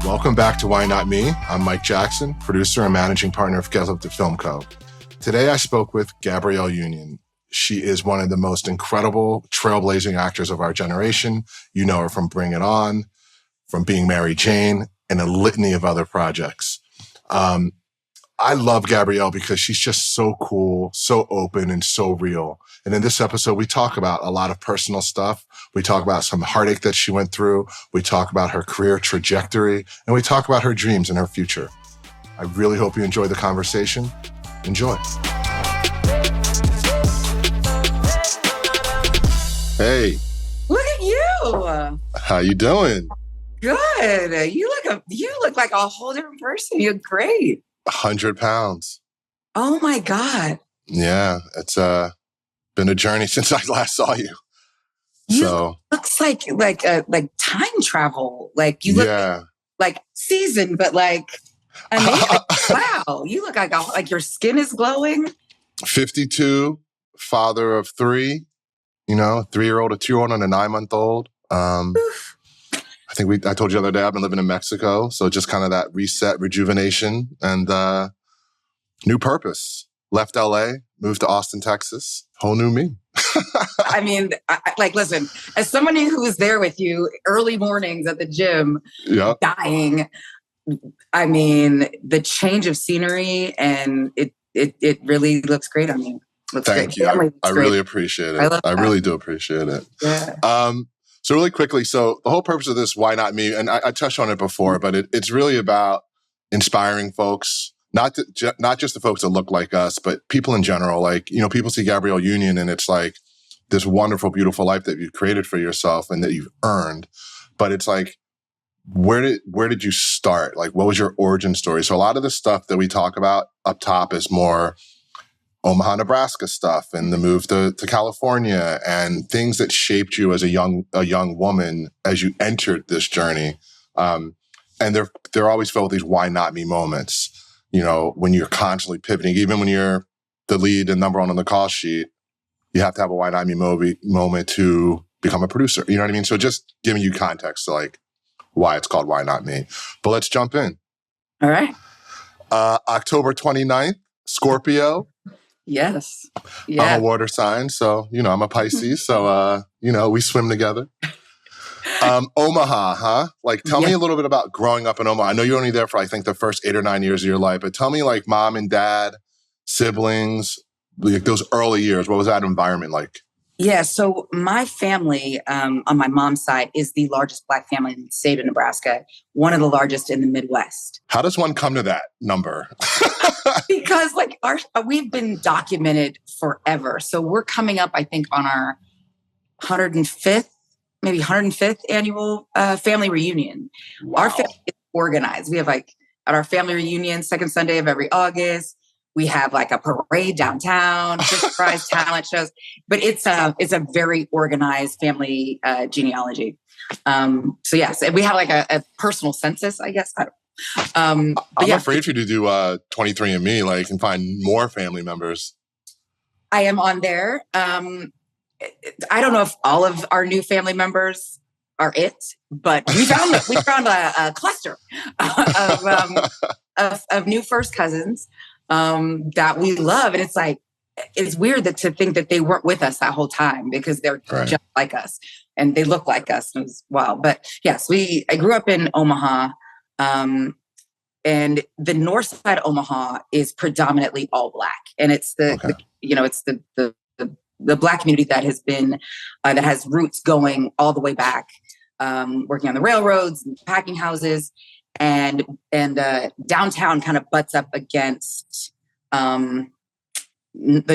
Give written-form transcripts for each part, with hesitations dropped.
Welcome back to Why Not Me? I'm Mike Jackson, producer and managing partner of Get Up to Film Co. Today I spoke with Gabrielle Union. She is one of the most incredible trailblazing actors of our generation. You know her from Bring It On, from Being Mary Jane, and a litany of other projects. I love Gabrielle because she's just so cool, so open, and so real. And in this episode, we talk about a lot of personal stuff. We talk about some heartache that she went through. We talk about her career trajectory, and we talk about her dreams and her future. I really hope you enjoy the conversation. Enjoy. Hey. Look at you. How you doing? Good. You look like a whole different person. You're great. 100 pounds. Oh my God. Yeah, it's been a journey since I last saw you. Looks like time travel. Like you look like seasoned, but like amazing. Wow, you look like your skin is glowing. 52, father of 3. You know, 3-year-old, a 2-year-old, and a 9-month-old. I think I told you the other day I've been living in Mexico, so just kind of that reset, rejuvenation, and new purpose. Left LA, moved to Austin, Texas. Whole new me. I mean, listen, as somebody who was there with you early mornings at the gym, dying, I mean, the change of scenery and it really looks great on you. Thank you. I really appreciate it. I really do appreciate it. Yeah. So really quickly, the whole purpose of this, Why Not Me? And I touched on it before, but it's really about inspiring folks, not just the folks that look like us, but people in general. Like, you know, people see Gabrielle Union and it's like this wonderful, beautiful life that you've created for yourself and that you've earned. But it's like, where did you start? Like, what was your origin story? So a lot of the stuff that we talk about up top is more Omaha, Nebraska stuff and the move to California and things that shaped you as a young woman as you entered this journey. And they're always filled with these why not me moments, you know, when you're constantly pivoting, even when you're the lead and number 1 on the call sheet, you have to have a why not me moment to become a producer. You know what I mean? So just giving you context to like why it's called Why Not Me. But let's jump in. All right. October 29th, Scorpio. Yes. Yeah. I'm a water sign, so, you know, I'm a Pisces, so, you know, we swim together. Omaha, huh? Like, tell me a little bit about growing up in Omaha. I know you're only there for, I think, the first 8 or 9 years of your life, but tell me, like, mom and dad, siblings, like those early years. What was that environment like? Yeah, so my family on my mom's side is the largest Black family in the state of Nebraska, one of the largest in the Midwest. How does one come to that number? Because we've been documented forever. So we're coming up, I think, on our 105th annual family reunion. Wow. Our family is organized. We have at our family reunion, second Sunday of every August, we have like a parade downtown, surprise talent shows. But it's a very organized family genealogy. So yes, we have like a personal census, I guess. I'm afraid for you to do 23andMe, like, and find more family members. I am on there. I don't know if all of our new family members are it, but we found a cluster of new first cousins that we love, and it's weird to think that they weren't with us that whole time because they're just like us and they look like us. It was wild, but yes, I grew up in Omaha. And the north side of Omaha is predominantly all Black, and it's the Black community that has been that has roots going all the way back, working on the railroads, and packing houses, and downtown kind of butts up against the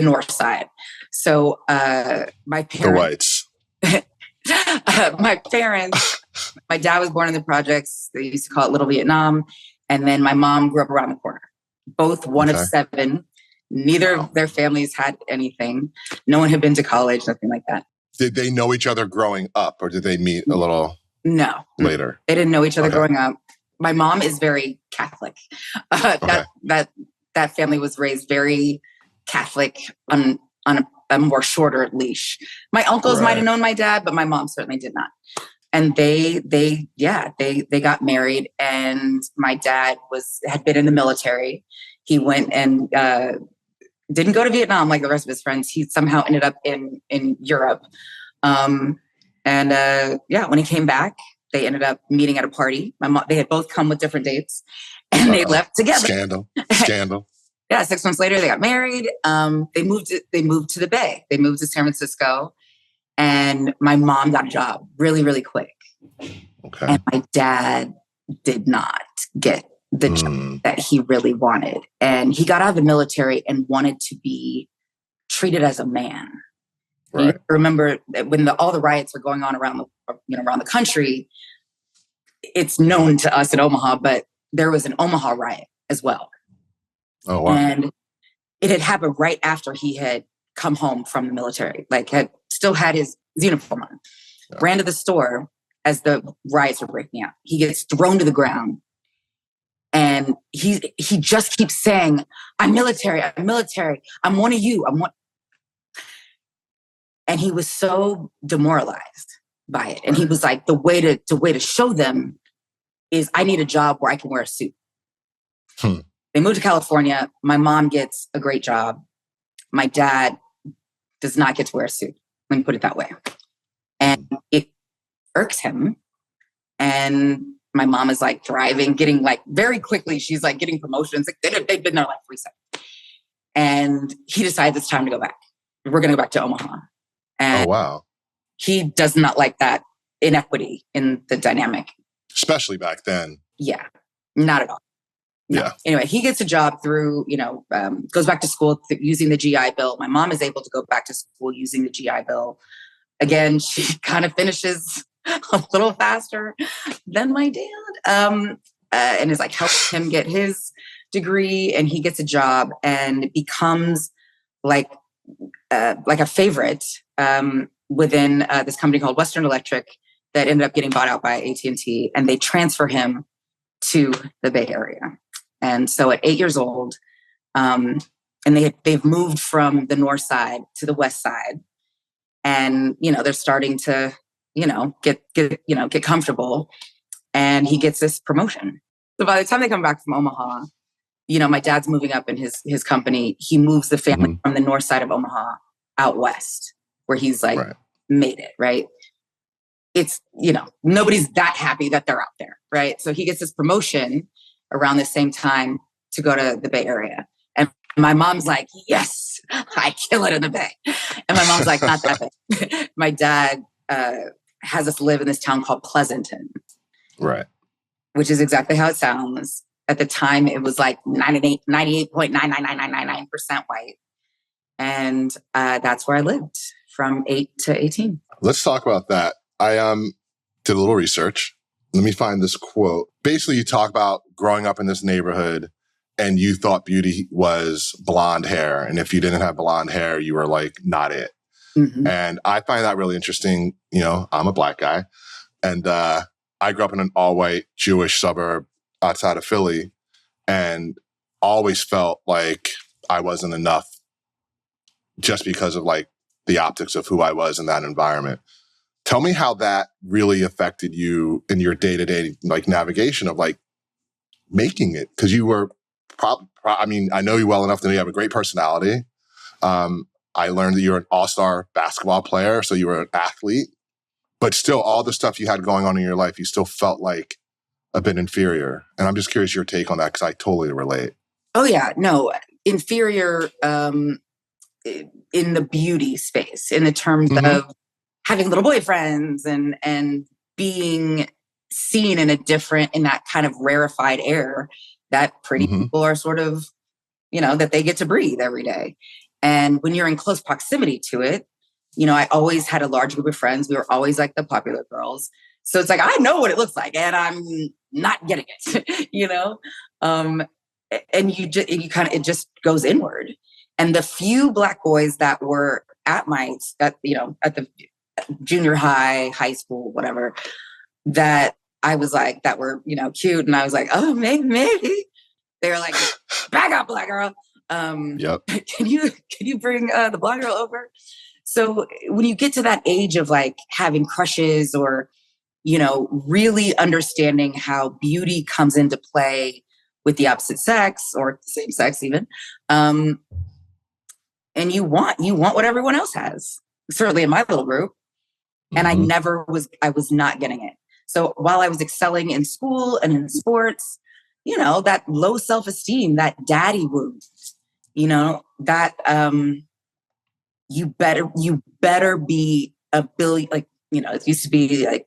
north side. So my parents, the whites. My parents, my dad was born in the projects. They used to call it Little Vietnam. And then my mom grew up around the corner. Both one of 7. Neither of their families had anything. No one had been to college, nothing like that. Did they know each other growing up or did they meet a little later? They didn't know each other growing up. My mom is very Catholic. That family was raised very Catholic on a more shorter leash. My uncles might have known my dad, but my mom certainly did not. And they got married, and my dad had been in the military. He went and didn't go to Vietnam like the rest of his friends. He somehow ended up in Europe. When he came back, they ended up meeting at a party. They had both come with different dates, and they left together. Scandal. Yeah, 6 months later, they got married. They moved to the Bay. They moved to San Francisco, and my mom got a job really, really quick. Okay. And my dad did not get the job that he really wanted. And he got out of the military and wanted to be treated as a man. Right. You remember when all the riots were going on around the country, it's known to us in Omaha, but there was an Omaha riot as well. Oh, wow. And it had happened right after he had come home from the military, like had still had his uniform on, ran to the store as the riots were breaking out. He gets thrown to the ground, and he just keeps saying, I'm military. I'm one of you. And he was so demoralized by it. And he was like, the way to show them is I need a job where I can wear a suit. They moved to California. My mom gets a great job. My dad does not get to wear a suit. Let me put it that way. And it irks him. And my mom is like thriving, getting like very quickly. She's like getting promotions. Like they've been there like 3 seconds. And he decides it's time to go back. We're going to go back to Omaha. And he does not like that inequity in the dynamic. Especially back then. Yeah, not at all. No. Yeah. Anyway, he gets a job through, goes back to school using the GI Bill. My mom is able to go back to school using the GI Bill. Again, she kind of finishes a little faster than my dad, and is like helping him get his degree. And he gets a job and becomes like a favorite within this company called Western Electric that ended up getting bought out by AT&T, and they transfer him to the Bay Area. And so at 8 years old, and they've moved from the north side to the west side, and they're starting to get comfortable, and he gets this promotion. So by the time they come back from Omaha, my dad's moving up in his company. He moves the family from the north side of Omaha out west, where he's like made it, right? It's, nobody's that happy that they're out there, right? So he gets this promotion around the same time to go to the Bay Area. And my mom's like, yes, I kill it in the Bay. And my mom's like, not that big. My dad has us live in this town called Pleasanton. Right. Which is exactly how it sounds. At the time, it was like 98.99999% white. And that's where I lived from 8 to 18. Let's talk about that. I did a little research. Let me find this quote. Basically, you talk about growing up in this neighborhood and you thought beauty was blonde hair. And if you didn't have blonde hair, you were like, not it. Mm-hmm. And I find that really interesting. I'm a Black guy, and I grew up in an all-white Jewish suburb outside of Philly, and always felt like I wasn't enough just because of like the optics of who I was in that environment. Tell me how that really affected you in your day-to-day like navigation of like making it, because you were I know you well enough to know you have a great personality. I learned that you're an all-star basketball player, so you were an athlete, but still all the stuff you had going on in your life, you still felt like a bit inferior. And I'm just curious your take on that, because I totally relate. Oh yeah, no, inferior in the beauty space, in the terms of having little boyfriends and being seen in that kind of rarefied air that pretty people are sort of, that they get to breathe every day. And when you're in close proximity to it, I always had a large group of friends. We were always like the popular girls. So it's like, I know what it looks like and I'm not getting it, and it just goes inward. And the few Black boys that were at the junior high school, whatever, that I was like, that were, cute. And I was like, oh, maybe. They were like, back up, Black girl. Yep. Can you bring the Black girl over? So when you get to that age of like having crushes or really understanding how beauty comes into play with the opposite sex or same sex even. And you want what everyone else has, certainly in my little group. And I was not getting it. So while I was excelling in school and in sports, that low self-esteem, that daddy wound, that you better be a billion, like, it used to be like,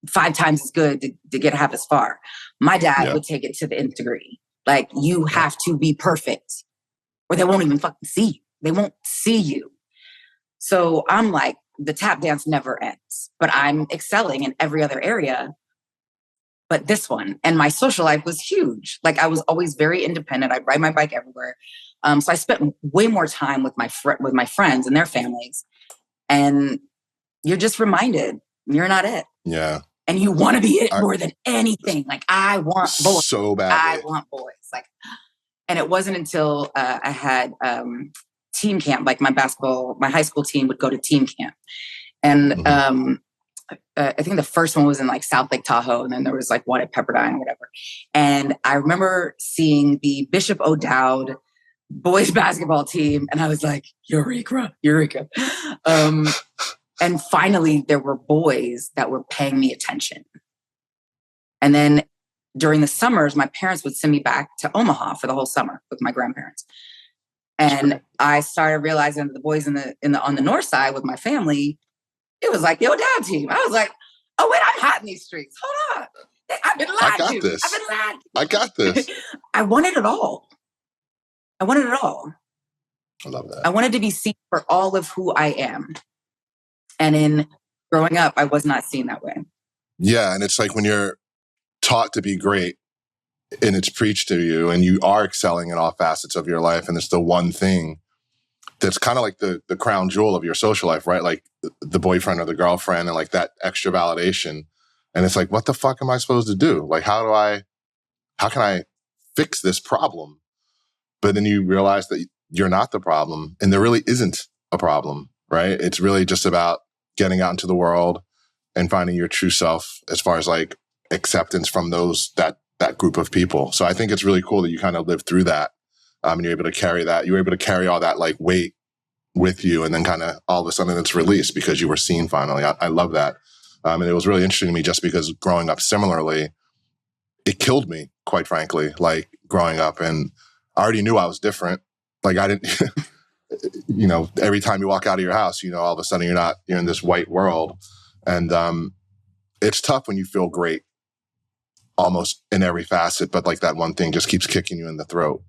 5 times as good to get half as far. My dad would take it to the nth degree. Like, you have to be perfect or they won't even fucking see you. They won't see you. So I'm like, the tap dance never ends, but I'm excelling in every other area but this one. And my social life was huge. Like, I was always very independent. I'd ride my bike everywhere. So I spent way more time with my friends and their families. And you're just reminded you're not it. Yeah. And you want to be it more than anything. Like, I want boys. So badly. I want boys. Like, and it wasn't until I had team camp, like my high school team would go to team camp. And I think the first one was in like South Lake Tahoe, and then there was like one at Pepperdine or whatever. And I remember seeing the Bishop O'Dowd boys basketball team, and I was like, Eureka. And finally, there were boys that were paying me attention. And then during the summers, my parents would send me back to Omaha for the whole summer with my grandparents. And I started realizing that the boys on the north side with my family, it was like the O'Dowd team. I was like, oh, wait, I'm hot in these streets. Hold on. I've been lied to. I've been lied to. I got this. I wanted it all. I love that. I wanted to be seen for all of who I am. And in growing up, I was not seen that way. Yeah. And it's like when you're taught to be great and it's preached to you and you are excelling in all facets of your life, and it's the one thing that's kind of like the crown jewel of your social life, right? Like the boyfriend or the girlfriend and like that extra validation. And it's like, what the fuck am I supposed to do? Like, how can I fix this problem? But then you realize that you're not the problem and there really isn't a problem, right? It's really just about getting out into the world and finding your true self as far as like acceptance from that group of people. So I think it's really cool that you kind of lived through that. And you're able to carry that. You were able to carry all that like weight with you, and then kind of all of a sudden it's released because you were seen finally. I love that. And it was really interesting to me just because growing up similarly, it killed me, quite frankly, like growing up. And I already knew I was different. Like I didn't, every time you walk out of your house, all of a sudden you're in this white world. And it's tough when you feel great almost in every facet, but like that one thing just keeps kicking you in the throat.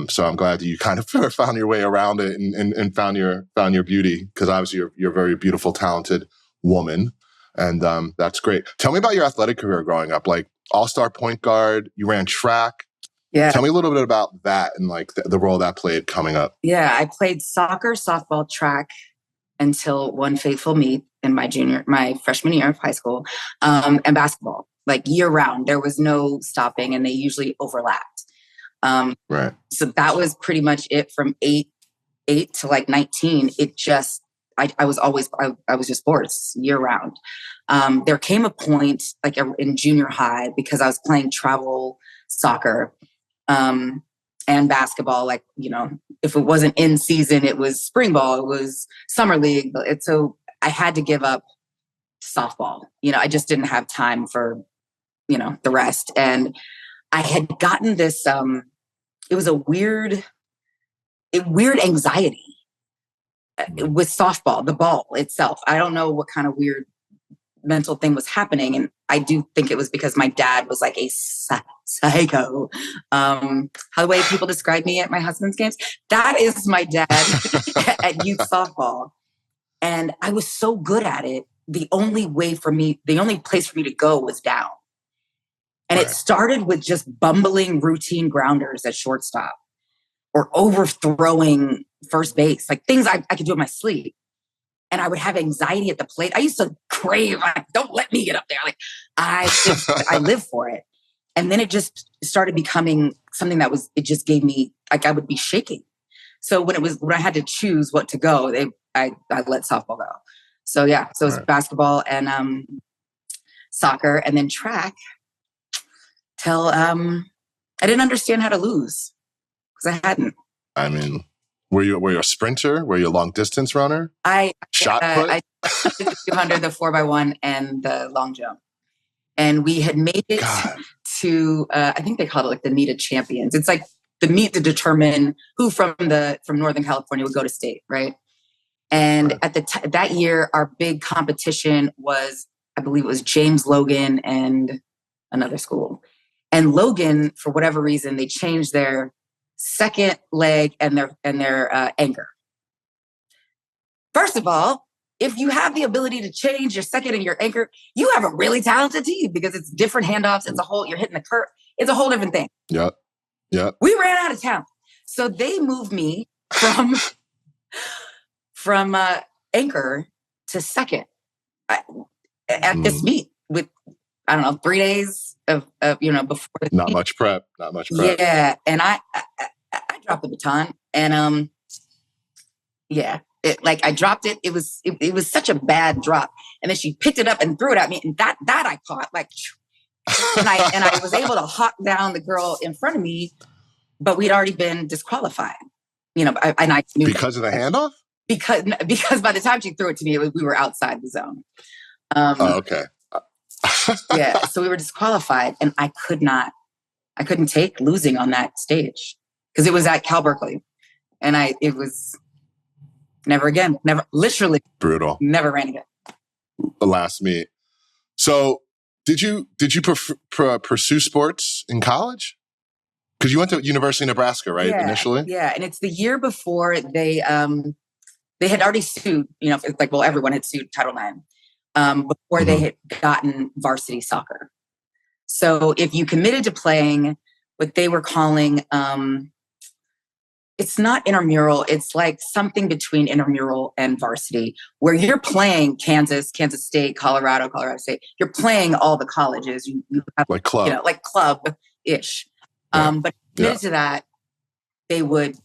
So I'm glad that you kind of found your way around it and found your beauty, because obviously you're a very beautiful, talented woman. And that's great. Tell me about your athletic career growing up, like all-star point guard, you ran track. Yeah. Tell me a little bit about that and like the role that played coming up. Yeah, I played soccer, softball, track until one fateful meet in my freshman year of high school, and basketball, like year round. There was no stopping and they usually overlapped. Right. So that was pretty much it from eight to like 19. It just, I was just sports year round. There came a point like in junior high, because I was playing travel soccer, and basketball, like, if it wasn't in season, it was spring ball, it was summer league. So I had to give up softball. I just didn't have time for, the rest. And I had gotten this, it was a weird anxiety with softball, the ball itself. I don't know what kind of weird mental thing was happening. And I do think it was because my dad was like a psycho. How the way people describe me at my husband's games, that is my dad at youth softball. And I was so good at it. The only place for me to go was down. And It started with just bumbling routine grounders at shortstop or overthrowing first base, like things I could do in my sleep. And I would have anxiety at the plate. I used to crave, like, don't let me get up there. Like I live for it. And then it just started becoming something it just gave me, like, I would be shaking. So when I had to choose what to go, I let softball go. So yeah, so it was basketball and soccer, and then track till I didn't understand how to lose because I hadn't. I mean, were you a sprinter? Were you a long distance runner? Shot put? I did the 200, the 4x1, and the long jump. And we had made it to, I think they called it like the meet of champions. It's like the meet to determine who from Northern California would go to state, right? And at that year, our big competition was, I believe it was James Logan and another school. And Logan, for whatever reason, they changed their second leg and their anchor. First of all, if you have the ability to change your second and your anchor, you have a really talented team because it's different handoffs. It's you're hitting the curve. It's a whole different thing. Yep. We ran out of talent. So they moved me from anchor to second at this meet with, I don't know, 3 days of before. Not much prep. Yeah. And I dropped the baton and I dropped it. It was such a bad drop. And then she picked it up and threw it at me. And that I caught and I was able to hawk down the girl in front of me, but we'd already been disqualified, and I knew because of the handoff? Because by the time she threw it to me, we were outside the zone. Okay. Yeah. So we were disqualified and I couldn't take losing on that stage because it was at Cal Berkeley and it was never again, literally brutal. Never ran again. The last meet. So did you pursue sports in college? Because you went to University of Nebraska, right? Yeah, initially? Yeah. And it's the year before they had already sued, everyone had sued Title IX before they had gotten varsity soccer. So if you committed to playing what they were calling, it's not intramural, it's like something between intramural and varsity, where you're playing Kansas State, Colorado State. You're playing all the colleges. You have, like club. Like club-ish. But committed to that, you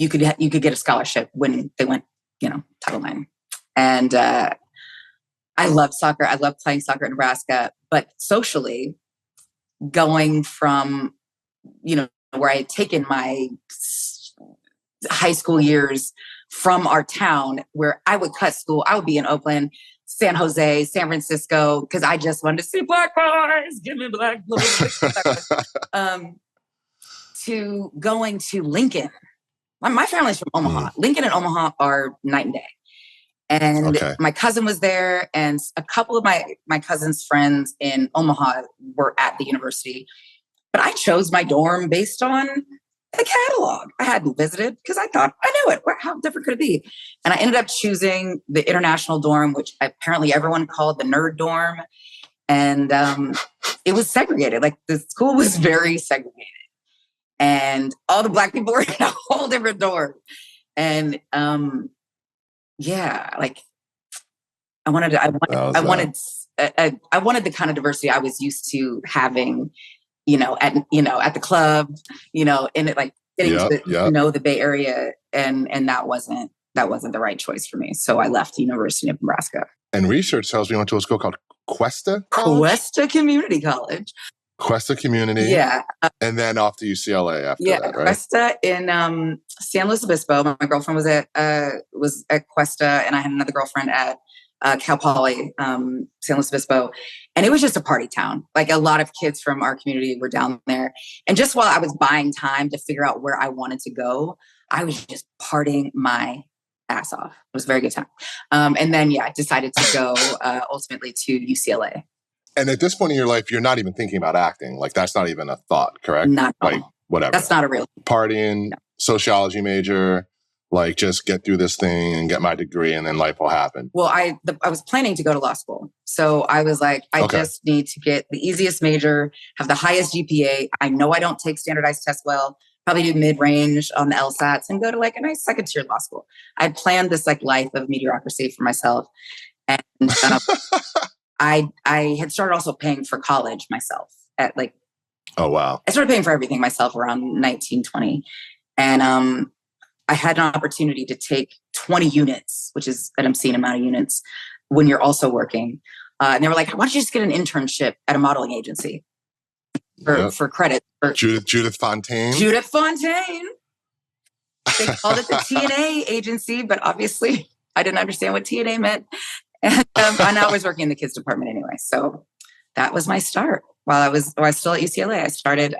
could get a scholarship when they went, Title IX. And I love soccer. I love playing soccer in Nebraska. But socially, going from, where I had taken my high school years from our town, where I would cut school, I would be in Oakland, San Jose, San Francisco, because I just wanted to see black boys, give me black boys. To going to Lincoln. My family's from Omaha. Lincoln and Omaha are night and day. And my cousin was there, and a couple of my cousin's friends in Omaha were at the university. But I chose my dorm based on the catalog. I hadn't visited because I thought I knew it. How different could it be? And I ended up choosing the international dorm, which apparently everyone called the nerd dorm. And it was segregated. Like the school was very segregated. And all the black people were in a whole different dorm. And I wanted the kind of diversity I was used to having, at the club, and it getting to know the Bay Area, and that wasn't the right choice for me. So I left the University of Nebraska. And research tells me you went to a school called Cuesta Community College. Cuesta Community. Yeah. And then off to UCLA after that, right? Cuesta in San Luis Obispo. My girlfriend was at Cuesta, and I had another girlfriend at Cal Poly, San Luis Obispo. And it was just a party town. Like a lot of kids from our community were down there. And just while I was buying time to figure out where I wanted to go, I was just partying my ass off. It was a very good time. And then, I decided to go ultimately to UCLA. And at this point in your life, you're not even thinking about acting. Like that's not even a thought, correct? Not at all. Whatever. That's not a real partying, sociology major, just get through this thing and get my degree and then life will happen. Well, I was planning to go to law school. So I was like, I just need to get the easiest major, have the highest GPA. I know I don't take standardized tests well, probably do mid-range on the LSATs and go to a nice second tier law school. I planned this life of mediocrity for myself. And I had started also paying for college myself at oh, wow. I started paying for everything myself around 1920. And I had an opportunity to take 20 units, which is an obscene amount of units when you're also working. And they were like, why don't you just get an internship at a modeling agency for credit? Judith Fontaine. Judith Fontaine. They called it the TNA agency, but obviously I didn't understand what TNA meant. And I was working in the kids department anyway. So that was my start. While I was still at UCLA, I started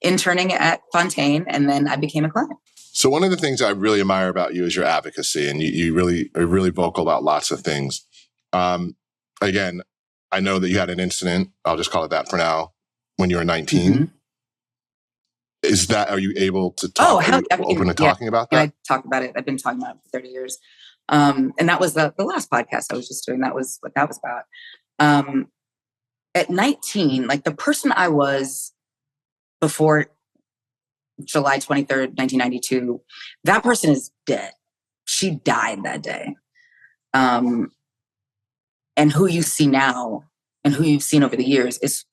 interning at Fontaine, and then I became a client. So one of the things I really admire about you is your advocacy, and you really are really vocal about lots of things. Again, I know that you had an incident, I'll just call it that for now, when you were 19. Mm-hmm. Are you able to talk? Open to talking about that? I talk about it. I've been talking about it for 30 years. And that was the last podcast I was just doing. That was what that was about. At 19, like the person I was before July 23rd, 1992, that person is dead. She died that day. And who you see now and who you've seen over the years is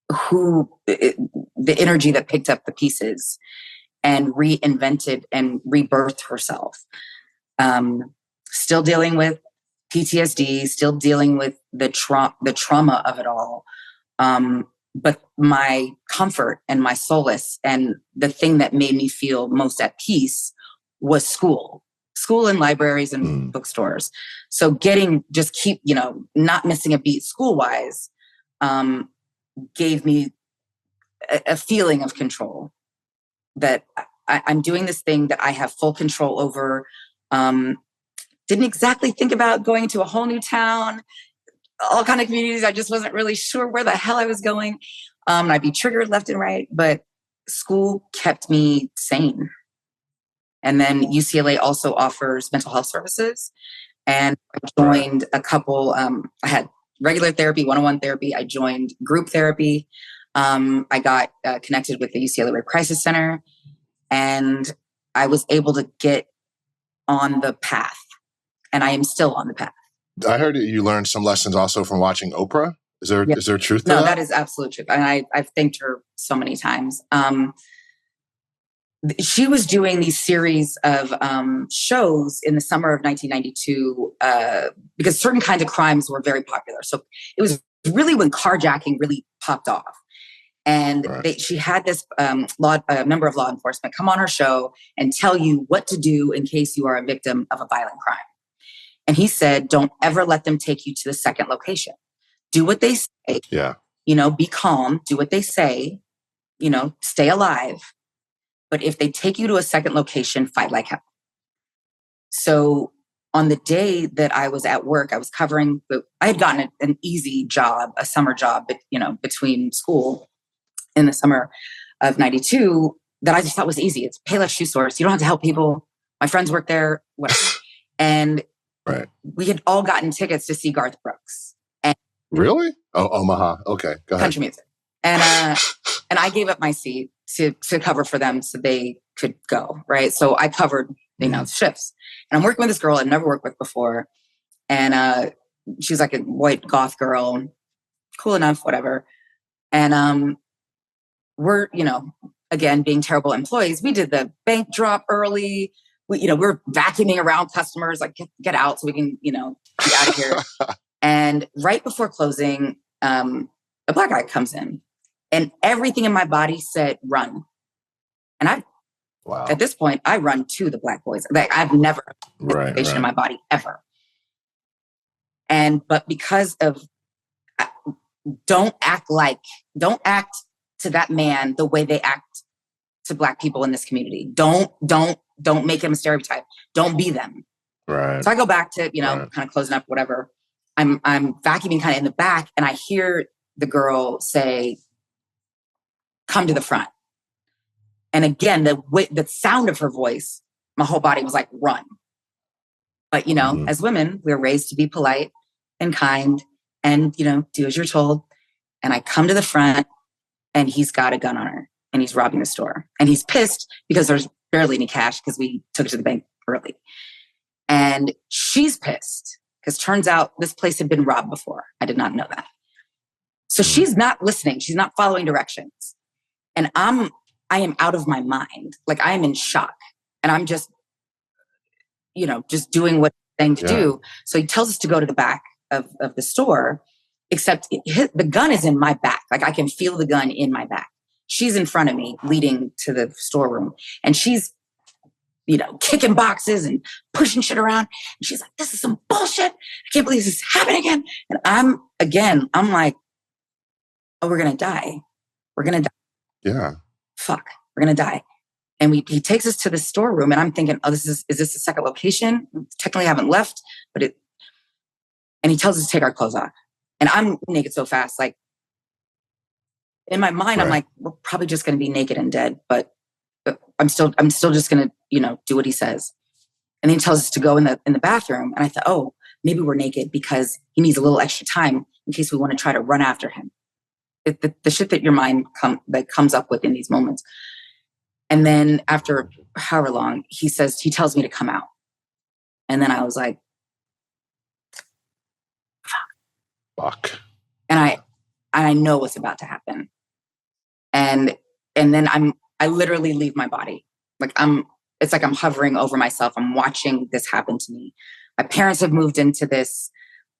the energy that picked up the pieces and reinvented and rebirthed herself. Still dealing with PTSD, still dealing with the trauma of it all. But my comfort and my solace and the thing that made me feel most at peace was school and libraries and bookstores. So not missing a beat school-wise, gave me a feeling of control that I'm doing this thing that I have full control over. Didn't exactly think about going to a whole new town, all kind of communities. I just wasn't really sure where the hell I was going. I'd be triggered left and right, but school kept me sane. And then UCLA also offers mental health services. And I joined a couple, I had regular therapy, one-on-one therapy. I joined group therapy. I got connected with the UCLA Rape Crisis Center, and I was able to get on the path. And I am still on the path. I heard that you learned some lessons also from watching Oprah. Is there truth to that? No, that is absolute truth. And I've thanked her so many times. She was doing these series of shows in the summer of 1992 because certain kinds of crimes were very popular. So it was really when carjacking really popped off. And she had this member of law enforcement come on her show and tell you what to do in case you are a victim of a violent crime. And he said, don't ever let them take you to the second location. Do what they say. Yeah. Be calm. Do what they say. Stay alive. But if they take you to a second location, fight like hell. So on the day that I was at work, I was covering, I had gotten an easy job, a summer job, between school in the summer of 92 that I just thought was easy. It's Payless Shoe Source. You don't have to help people. My friends work there, whatever. And we had all gotten tickets to see Garth Brooks. And really? Oh, Omaha. Okay, go ahead. Country music. And I gave up my seat to cover for them so they could go, right? So I covered the announced shifts. And I'm working with this girl I'd never worked with before. And she was like a white goth girl, cool enough, whatever. And we're, again, being terrible employees, we did the bank drop early. We're vacuuming around customers, like get out so we can, be out of here. And right before closing, a black guy comes in, and everything in my body said, run. And at this point, I run to the black boys. Like I've never had in my body ever. But because of, don't act to that man the way they act to black people in this community. Don't make him a stereotype. Don't be them. Right. So I go back to, kind of closing up, whatever. I'm vacuuming kind of in the back, and I hear the girl say, come to the front. And again, the sound of her voice, my whole body was like, run. But, as women, we're raised to be polite and kind and, do as you're told. And I come to the front, and he's got a gun on her, and he's robbing the store. And he's pissed because there's barely any cash because we took it to the bank early. And she's pissed because turns out this place had been robbed before. I did not know that. So she's not listening. She's not following directions. And I am out of my mind. Like I am in shock. And I'm just, just doing what he's saying to do. So he tells us to go to the back of the store, except the gun is in my back. Like I can feel the gun in my back. She's in front of me leading to the storeroom, and she's, kicking boxes and pushing shit around. And she's like, this is some bullshit. I can't believe this is happening again. And I'm like, oh, we're going to die. We're going to die. Yeah. Fuck, we're going to die. And he takes us to the storeroom, and I'm thinking, oh, is this the second location? Technically haven't left, and he tells us to take our clothes off. And I'm naked so fast. Like in my mind, right. I'm like, we're probably just going to be naked and dead, but I'm still just going to, do what he says. And then he tells us to go in the bathroom. And I thought, oh, maybe we're naked because he needs a little extra time in case we want to try to run after him. The shit that your mind comes up with in these moments. And then after however long, he tells me to come out. And then I was like, fuck. And I know what's about to happen. And then I literally leave my body. It's like I'm hovering over myself. I'm watching this happen to me. My parents have moved into this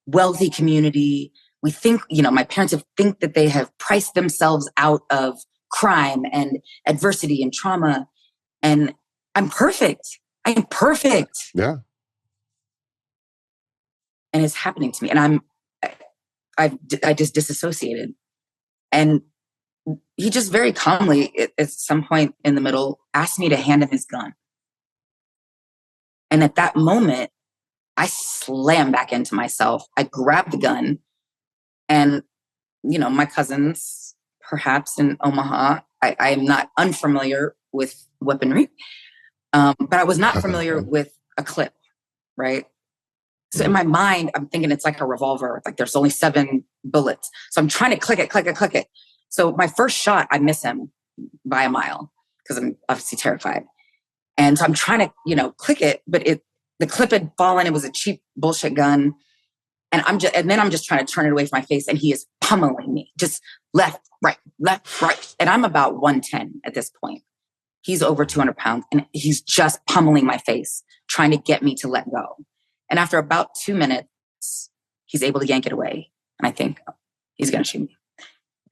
wealthy community. We think, my parents think that they have priced themselves out of crime and adversity and trauma. And I'm perfect. I am perfect. Yeah. And it's happening to me. And I just disassociated. And he just very calmly, at some point in the middle, asked me to hand him his gun. And at that moment, I slammed back into myself. I grabbed the gun. And, my cousins, perhaps in Omaha, I am not unfamiliar with weaponry, but I was not familiar with a clip, right? So in my mind, I'm thinking it's like a revolver. Like there's only 7 bullets. So I'm trying to click it. So my first shot, I miss him by a mile because I'm obviously terrified. And so I'm trying to, click it, but the clip had fallen. It was a cheap bullshit gun. And then I'm just trying to turn it away from my face. And he is pummeling me, just left, right. And I'm about 110 at this point. He's over 200 pounds and he's just pummeling my face, trying to get me to let go. And after about 2 minutes, he's able to yank it away. And I think, oh, he's going to shoot me.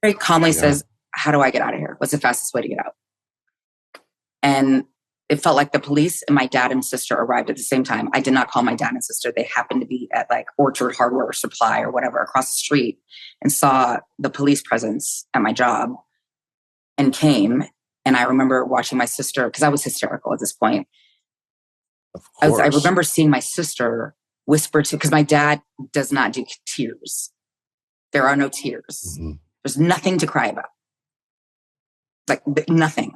Very calmly says, how do I get out of here? What's the fastest way to get out? And it felt like the police and my dad and sister arrived at the same time. I did not call my dad and sister. They happened to be at like Orchard Hardware or Supply or whatever across the street and saw the police presence at my job and came. And I remember watching my sister, because I was hysterical at this point. Of course. I remember seeing my sister whisper because my dad does not do tears. There are no tears. Mm-hmm. There's nothing to cry about. Like nothing.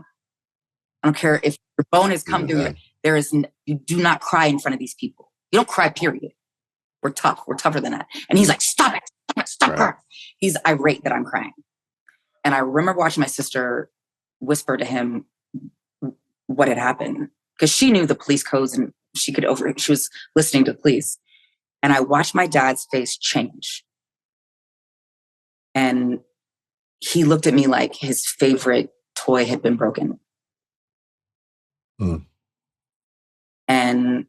I don't care if your bone has come through. You do not cry in front of these people. You don't cry, period. We're tough. We're tougher than that. And he's like, stop her. He's irate that I'm crying. And I remember watching my sister whisper to him what had happened. Because she knew the police codes and she was listening to the police. And I watched my dad's face change. And he looked at me like his favorite toy had been broken. And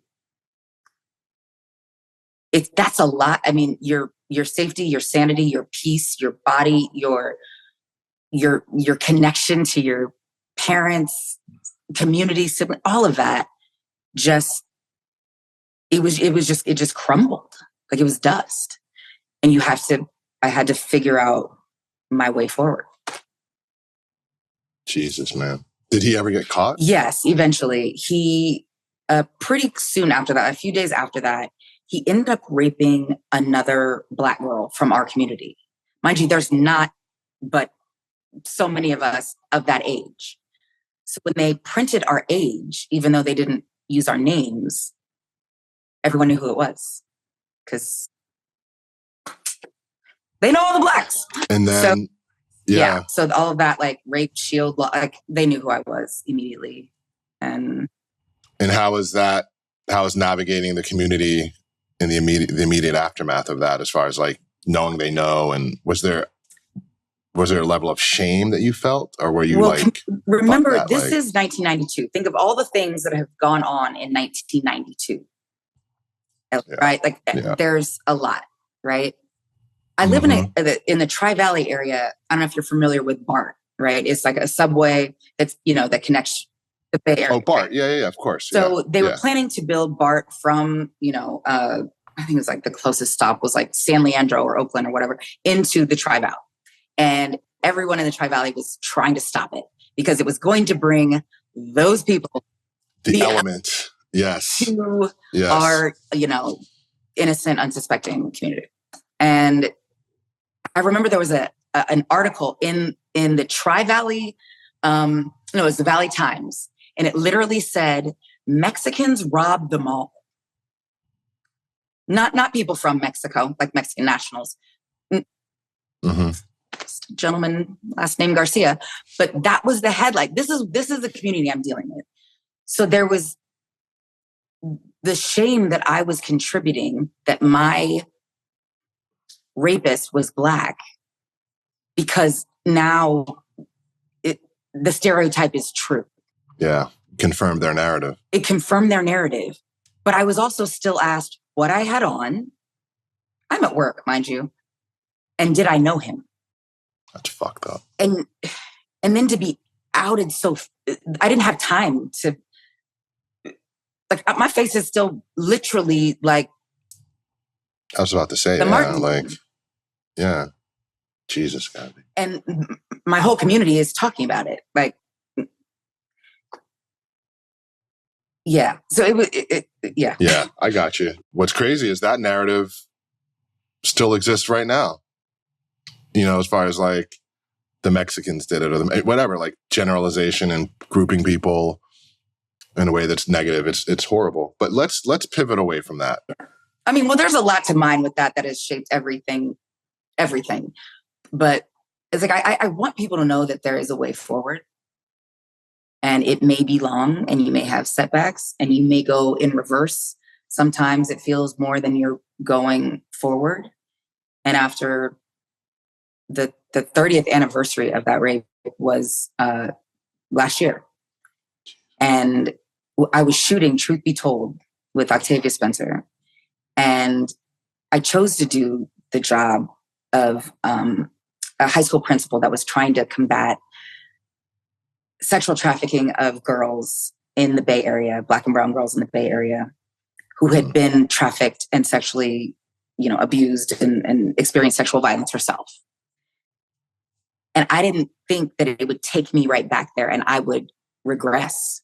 that's a lot. I mean, your safety, your sanity, your peace, your body, your connection to your parents, community, sibling, all of that it just crumbled. Like it was dust. And I had to figure out my way forward. Jesus, man. Did he ever get caught? Yes, eventually. He, pretty soon after that, a few days after that, he ended up raping another Black girl from our community. Mind you, there's not but so many of us of that age. So when they printed our age, even though they didn't use our names, everyone knew who it was. Because they know all the Blacks. And then... Yeah. So all of that, like rape shield, like they knew who I was immediately. And how was navigating the community in the immediate aftermath of that, as far as like knowing they know? And was there a level of shame that you felt, or were you remember this is 1992. Think of all the things that have gone on in 1992. Right? Like there's a lot. right? I live in the Tri-Valley area. I don't know if you're familiar with BART, right? It's like a subway that's, that connects the Bay Area. Oh, BART. Yeah, of course. So they were planning to build BART from, I think it was like the closest stop was like San Leandro or Oakland or whatever, into the Tri-Valley. And everyone in the Tri-Valley was trying to stop it because it was going to bring those people. The element. Yes. To our, innocent, unsuspecting community. And I remember there was an article in the Tri-Valley, it was the Valley Times, and it literally said, Mexicans robbed the mall. Not people from Mexico, like Mexican nationals. Gentleman, last name Garcia. But that was the headline. This is the community I'm dealing with. So there was the shame that I was contributing that my rapist was Black, because now the stereotype is true. Yeah. Confirmed their narrative. It confirmed their narrative. But I was also still asked what I had on. I'm at work, mind you. And did I know him? That's fucked up. And then to be outed I didn't have time to, like, my face is still literally like. I was about to say, Jesus, Gabby. And my whole community is talking about it. Like, yeah. So yeah. Yeah, I got you. What's crazy is that narrative still exists right now. As far as like the Mexicans did it or whatever, like generalization and grouping people in a way that's negative. It's horrible. But let's pivot away from that. I mean, well, there's a lot to mine with that has shaped everything. But it's like, I want people to know that there is a way forward, and it may be long and you may have setbacks and you may go in reverse. Sometimes it feels more than you're going forward. And after the 30th anniversary of that rape was last year. And I was shooting Truth Be Told with Octavia Spencer. And I chose to do the job of a high school principal that was trying to combat sexual trafficking of girls in the Bay Area, Black and brown girls in the Bay Area, who had been trafficked and sexually, abused and experienced sexual violence herself. And I didn't think that it would take me right back there and I would regress.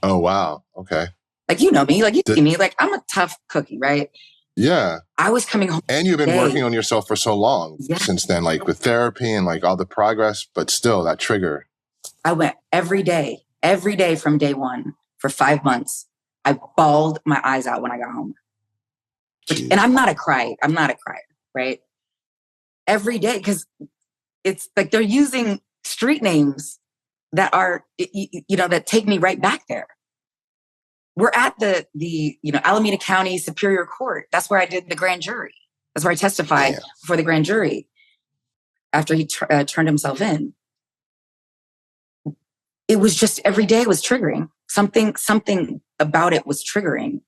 Oh, wow. Okay. Like, you know me, like you see me, like I'm a tough cookie, right? Yeah. I was coming home. And you've been working on yourself for so long since then, like with therapy and like all the progress, but still that trigger. I went every day from day one for 5 months. I bawled my eyes out when I got home. And I'm not a crier, right? Every day, because it's like they're using street names that are, that take me right back there. We're at the Alameda County Superior Court. That's where I did the grand jury. That's where I testified before the grand jury after he turned himself in. It was just every day was triggering. Something about it was triggering.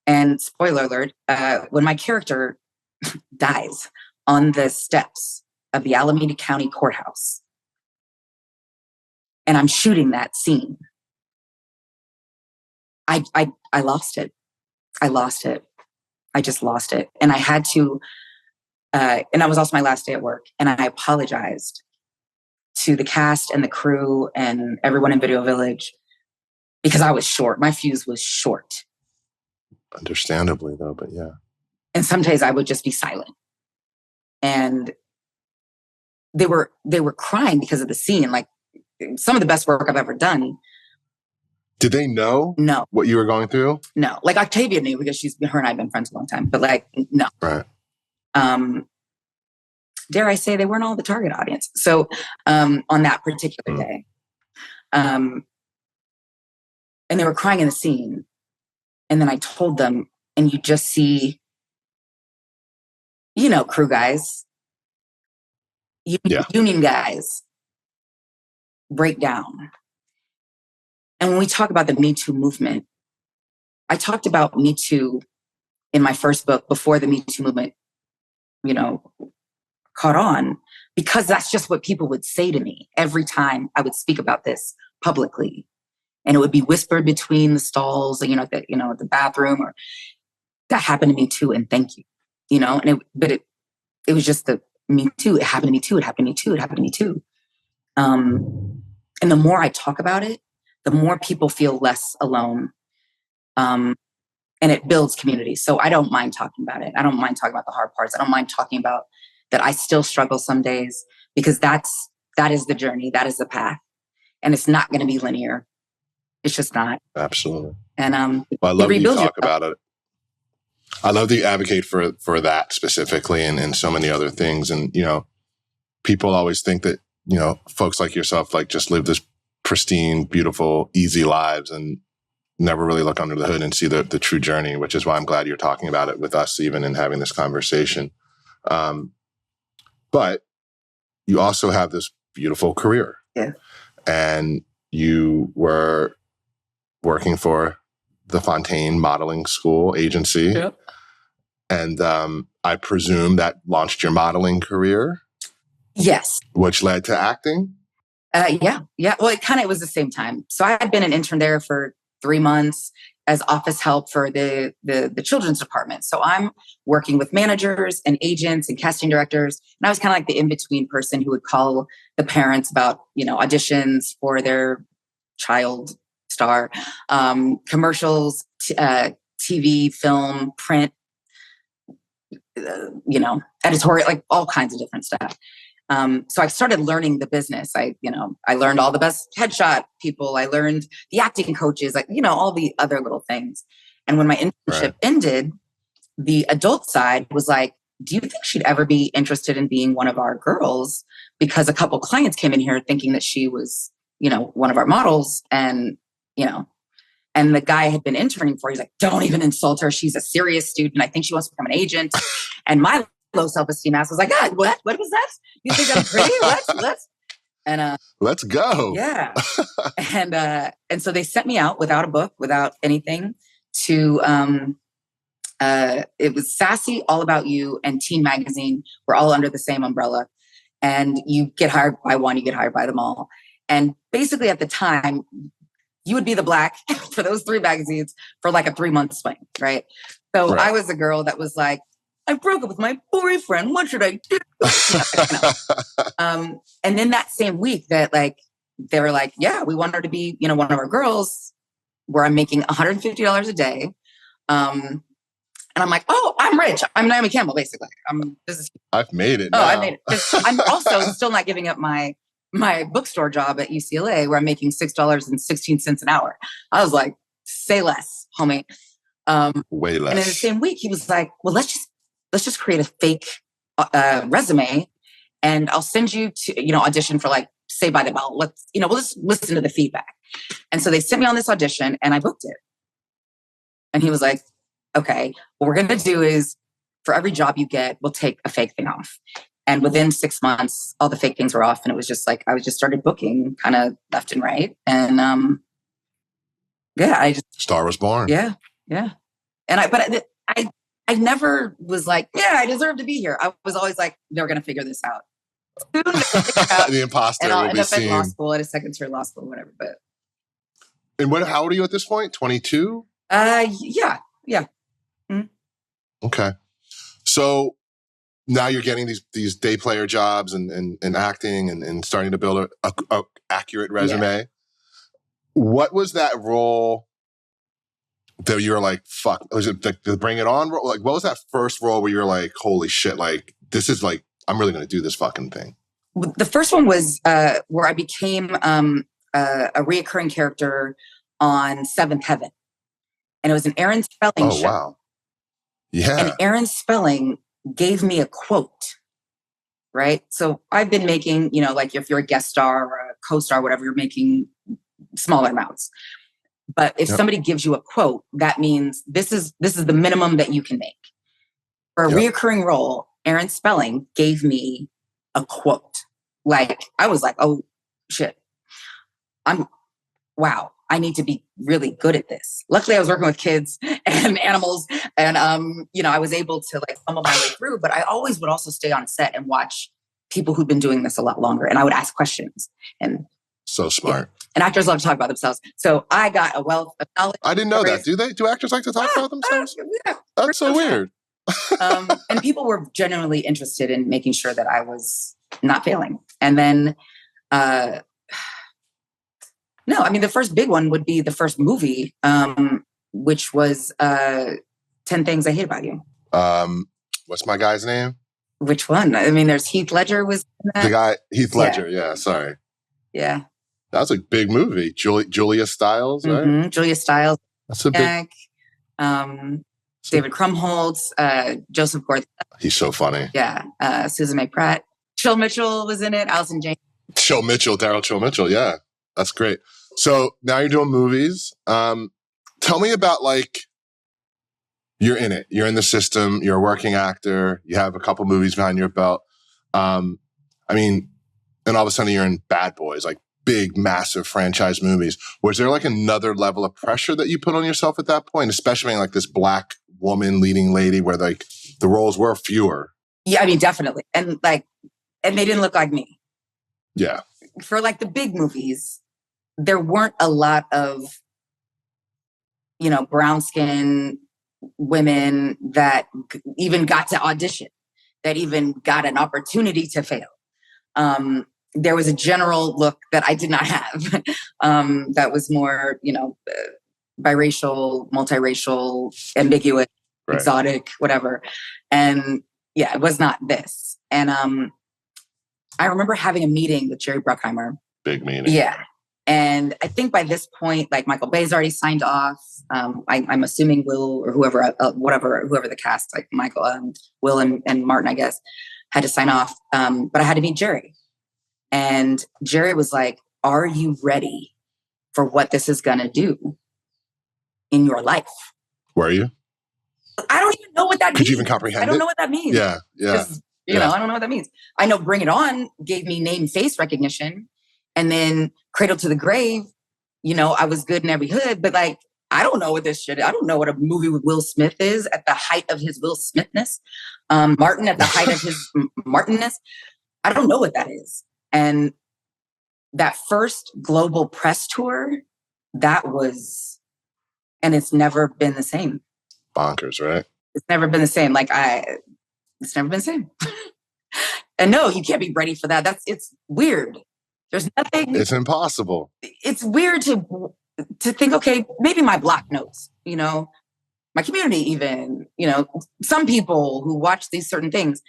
And spoiler alert, when my character dies on the steps of the Alameda County Courthouse, and I'm shooting that scene, I lost it. I lost it. I just lost it. And I had to, and that was also my last day at work. And I apologized to the cast and the crew and everyone in Video Village because I was short. My fuse was short. Understandably, though, but yeah. And some days I would just be silent. And they were crying because of the scene. Like, some of the best work I've ever done. Did they know what you were going through? No. Like, Octavia knew because her and I have been friends a long time. But like, no. Right. Dare I say they weren't all the target audience. So on that particular day. And they were crying in the scene. And then I told them, and you just see, crew guys, union guys break down. And when we talk about the Me Too movement, I talked about Me Too in my first book before the Me Too movement, you know, caught on, because that's just what people would say to me every time I would speak about this publicly. And it would be whispered between the stalls, the bathroom, or that happened to me too. And thank you, but it was just the me too. It happened to me too. It happened to me too. It happened to me too. And the more I talk about it, the more people feel less alone. And it builds community. So I don't mind talking about it. I don't mind talking about the hard parts. I don't mind talking about that I still struggle some days, because that is the journey. That is the path. And it's not going to be linear. It's just not. Absolutely. And well, I love that you talk about it. I love that you advocate for that specifically, and so many other things. And, people always think that, folks like yourself, like, just live this pristine, beautiful, easy lives and never really look under the hood and see the true journey, which is why I'm glad you're talking about it with us even and having this conversation. But you also have this beautiful career. Yeah. And you were working for the Fontaine Modeling School agency. Yep. And I presume that launched your modeling career? Yes. Which led to acting? Yeah. Well, it was the same time. So I had been an intern there for 3 months as office help for the children's department. So I'm working with managers and agents and casting directors. And I was kind of like the in-between person who would call the parents about, auditions for their child star, commercials, TV, film, print, editorial, like all kinds of different stuff. So I started learning the business. I learned all the best headshot people. I learned the acting coaches, all the other little things. And when my internship ended, the adult side was like, do you think she'd ever be interested in being one of our girls? Because a couple clients came in here thinking that she was, one of our models. And, and the guy I had been interning for, he's like, don't even insult her. She's a serious student. I think she wants to become an agent. And my low self-esteem ass was like, God, what was that? You think I'm pretty? Let's and let's go. Yeah. And so they sent me out without a book, without anything, to it was Sassy, All About You, and Teen Magazine were all under the same umbrella. And you get hired by one, you get hired by them all. And basically at the time, you would be the black for those 3 magazines for like a 3-month swing, right? So I was a girl that was like, I broke up with my boyfriend. What should I do? And then that same week that they were like, yeah, we want her to be, one of our girls, where I'm making $150 a day. And I'm like, oh, I'm rich. I'm Naomi Campbell, basically. I've made it. Oh, I made it. I'm also still not giving up my bookstore job at UCLA, where I'm making $6.16 an hour. I was like, say less, homie. Way less. And in the same week, he was like, well, let's just create a fake resume, and I'll send you to, audition for Saved by the Bell. We'll just listen to the feedback. And so they sent me on this audition, and I booked it. And he was like, okay, what we're going to do is, for every job you get, we'll take a fake thing off. And within 6 months, all the fake things were off. And it was just I just started booking kind of left and right. And Star was born. Yeah. Yeah. And I never was like, yeah, I deserve to be here. I was always like, they're going to figure this out. The imposter and I'll will end be up seen. at law school, at a second-tier law school, whatever. But how old are you at this point? 22? Yeah. Mm-hmm. Okay. So now you're getting these day player jobs and acting and starting to build a accurate resume. Yeah. What was that role that you were like, fuck? Was it the Bring It On role? What was that first role where you're like, holy shit, this is I'm really going to do this fucking thing? The first one was where I became a reoccurring character on Seventh Heaven. And it was an Aaron Spelling show. Oh, wow. Yeah. And Aaron Spelling gave me a quote, right? So I've been making, if you're a guest star or a co-star, whatever, you're making smaller amounts. But if somebody gives you a quote, that means this is the minimum that you can make. For a reoccurring role, Aaron Spelling gave me a quote. I was like, oh shit. Wow. I need to be really good at this. Luckily, I was working with kids and animals, and I was able to like fumble my way through. But I always would also stay on set and watch people who've been doing this a lot longer, and I would ask questions. And so smart. Yeah. And actors love to talk about themselves, so I got a wealth of knowledge. I didn't know that. Do they? Do actors like to talk about themselves? Yeah, that's so weird. And people were genuinely interested in making sure that I was not failing. And then. No, I mean, the first big one would be the first movie, which was 10 Things I Hate About You. What's my guy's name? Which one? I mean, there's Heath Ledger was in that. The guy, Heath Ledger. Yeah, sorry. Yeah. That was a big movie. Julia Stiles, right? Mm-hmm. Julia Stiles. That's a big... David Krumholtz, Joseph Gordon. He's so funny. Yeah. Susan May Pratt. Chill Mitchell was in it. Allison Jane. Daryl Chill Mitchell. Yeah. That's great. So now you're doing movies. Tell me about like, you're in it. You're in the system. You're a working actor. You have a couple movies behind your belt. I mean, and all of a sudden you're in Bad Boys, like big, massive franchise movies. Was there like another level of pressure that you put on yourself at that point, especially being like this Black woman leading lady where like the roles were fewer? Yeah, I mean, definitely. And they didn't look like me. Yeah. For like the big movies, there weren't a lot of, brown skin women that even got to audition, that even got an opportunity to fail. There was a general look that I did not have that was more, biracial, multiracial, ambiguous, right, exotic, whatever. And yeah, it was not this. And I remember having a meeting with Jerry Bruckheimer. Big meeting. Yeah. And I think by this point, like Michael Bay's already signed off. I'm assuming Will or whoever the cast, like Michael, Will and Martin, I guess, had to sign off. But I had to meet Jerry. And Jerry was like, are you ready for what this is going to do in your life? Were you? I don't even know what that means. Could you even comprehend it? I don't know what that means. Yeah. I don't know what that means. I know Bring It On gave me name face recognition. And then Cradle to the Grave, I was good in every hood. But like, I don't know what this shit is. I don't know what a movie with Will Smith is at the height of his Will Smithness. Martin at the height of his Martinness. I don't know what that is. And that first global press tour, and it's never been the same. Bonkers, right? It's never been the same. It's never been the same. And no, you can't be ready for that. It's weird. There's nothing. It's impossible. It's weird to think, okay, maybe my block knows, my community even, some people who watch these certain things.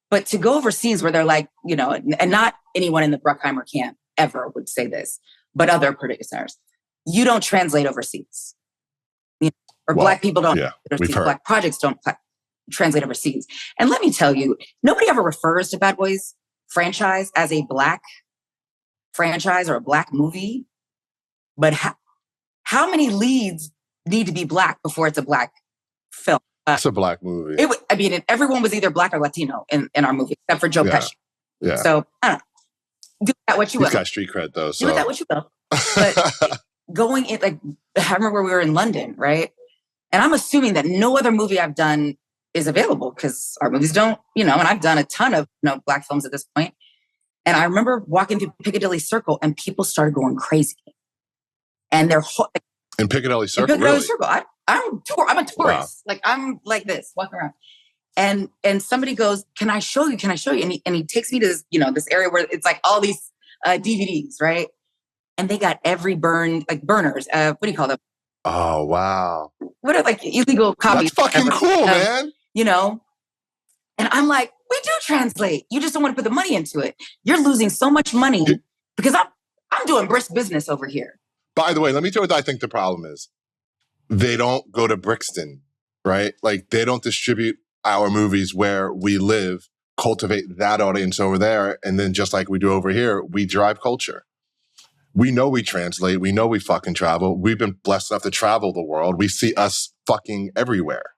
But to go overseas where they're like, and not anyone in the Bruckheimer camp ever would say this, but other producers, you don't translate overseas. Black people don't. Yeah, Black projects don't translate overseas. And let me tell you, nobody ever refers to Bad Boys franchise as a Black franchise or a Black movie. But how many leads need to be Black before it's a Black film? It's a Black movie. Everyone was either Black or Latino in our movie, except for Joe Pesci. Yeah. So, I don't know. Do that what you will. He's got street cred, though. So. Do that what you will. But going in, I remember we were in London, right? And I'm assuming that no other movie I've done is available because our movies don't, and I've done a ton of Black films at this point. And I remember walking through Piccadilly Circle and people started going crazy. And they're... In Piccadilly Circle, really? Circle. I'm a tourist. Wow. I'm like this, walking around. And somebody goes, can I show you? And he takes me to this, this area where it's like all these DVDs, right? And they got every burners. What do you call them? Oh, wow. What are illegal copies? That's fucking cool, man. And I'm like, we do translate. You just don't want to put the money into it. You're losing so much money because I'm doing brisk business over here. By the way, let me tell you what I think the problem is. They don't go to Brixton, right? Like they don't distribute our movies where we live, cultivate that audience over there. And then just like we do over here, we drive culture. We know we translate. We know we fucking travel. We've been blessed enough to travel the world. We see us fucking everywhere.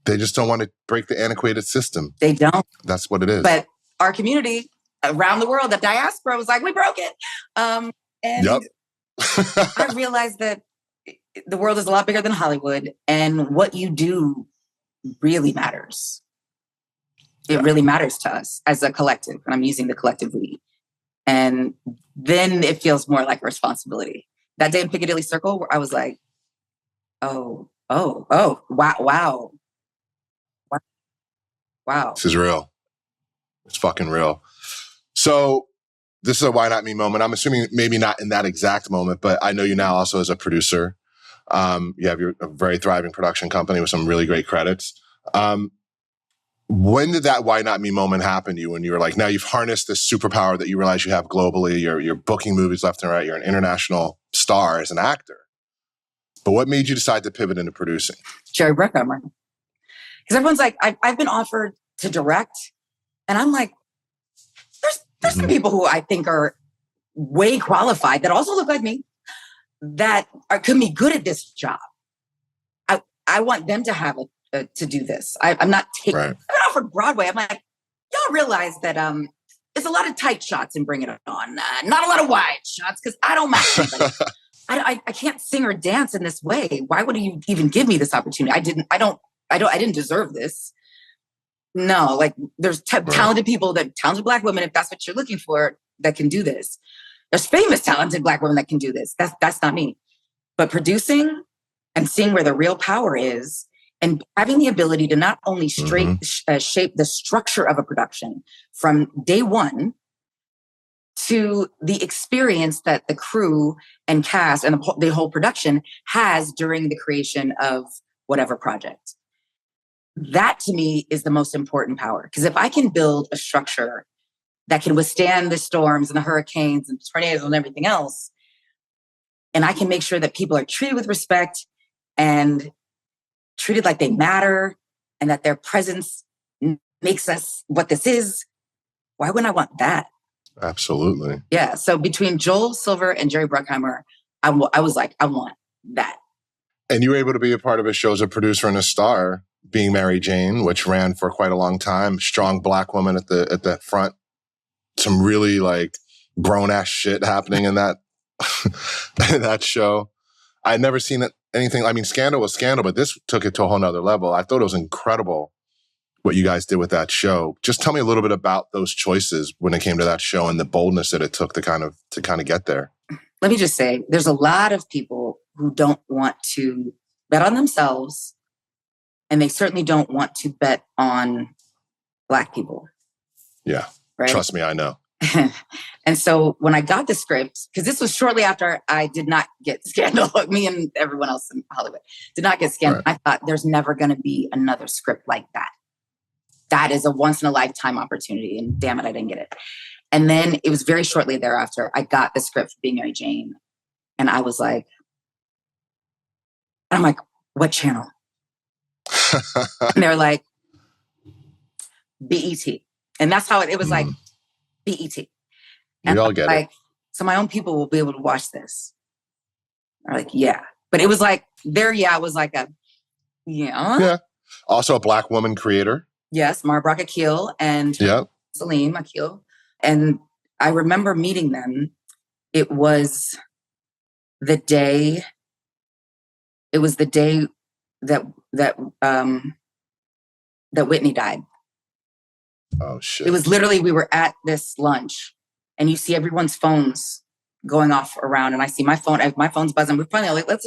They just don't want to break the antiquated system. They don't. That's what it is. But our community around the world, the diaspora was like, we broke it. And yep. I realized that the world is a lot bigger than Hollywood, and what you do really matters. It really matters to us as a collective, and I'm using the collective we. And then it feels more like a responsibility. That day in Piccadilly Circle, where I was like, wow, wow. This is real. It's fucking real. So this is a why not me moment. I'm assuming maybe not in that exact moment, but I know you now also as a producer. You have a very thriving production company with some really great credits. When did that why not me moment happen to you, when you were like, now you've harnessed this superpower that you realize you have globally, you're booking movies left and right, you're an international star as an actor. But what made you decide to pivot into producing? Jerry Bruckheimer. Because everyone's like, I've been offered to direct, and I'm like, there's some people who I think are way qualified that also look like me that could be good at this job. I want them to have to do this. I'm not taking. Right. I've been offered Broadway. I'm like, y'all realize that there's a lot of tight shots in Bring It On, not a lot of wide shots, because I don't match anybody. I can't sing or dance in this way. Why would you even give me this opportunity? I didn't deserve this. No, like there's talented people, talented Black women, if that's what you're looking for, that can do this. There's famous talented Black women that can do this. That's not me. But producing and seeing where the real power is, and having the ability to not only shape the structure of a production from day one to the experience that the crew and cast and the whole production has during the creation of whatever project. That to me is the most important power. Because if I can build a structure that can withstand the storms and the hurricanes and tornadoes and everything else, and I can make sure that people are treated with respect and treated like they matter, and that their presence makes us what this is, why wouldn't I want that? Absolutely. Yeah. So between Joel Silver and Jerry Bruckheimer, I was like, I want that. And you were able to be a part of a show as a producer and a star, Being Mary Jane, which ran for quite a long time. Strong Black woman at the front. Some really like grown ass shit happening in that in that show. I'd never seen anything. I mean, Scandal was Scandal, but this took it to a whole nother level. I thought it was incredible what you guys did with that show. Just tell me a little bit about those choices when it came to that show and the boldness that it took to kind of get there. Let me just say, there's a lot of people who don't want to bet on themselves, and they certainly don't want to bet on Black people. Yeah. Right? Trust me, I know. And so when I got the script, because this was shortly after I did not get Scandal, me and everyone else in Hollywood did not get Scandal. Right. I thought there's never going to be another script like that. That is a once in a lifetime opportunity. And damn it, I didn't get it. And then it was very shortly thereafter, I got the script for Being Mary Jane. And I was like, I'm like, what channel? And they're like, BET. And that's how it was like, BET. And we all get it. So my own people will be able to watch this. They're like, yeah. But it was like, was like a, yeah. Yeah. Also a Black woman creator. Yes, Mara Brock Akil and Salim Akil. And I remember meeting them. It was the day that Whitney died. Oh shit. It was literally, we were at this lunch and you see everyone's phones going off around, and I see my phone's buzzing. We're finally like,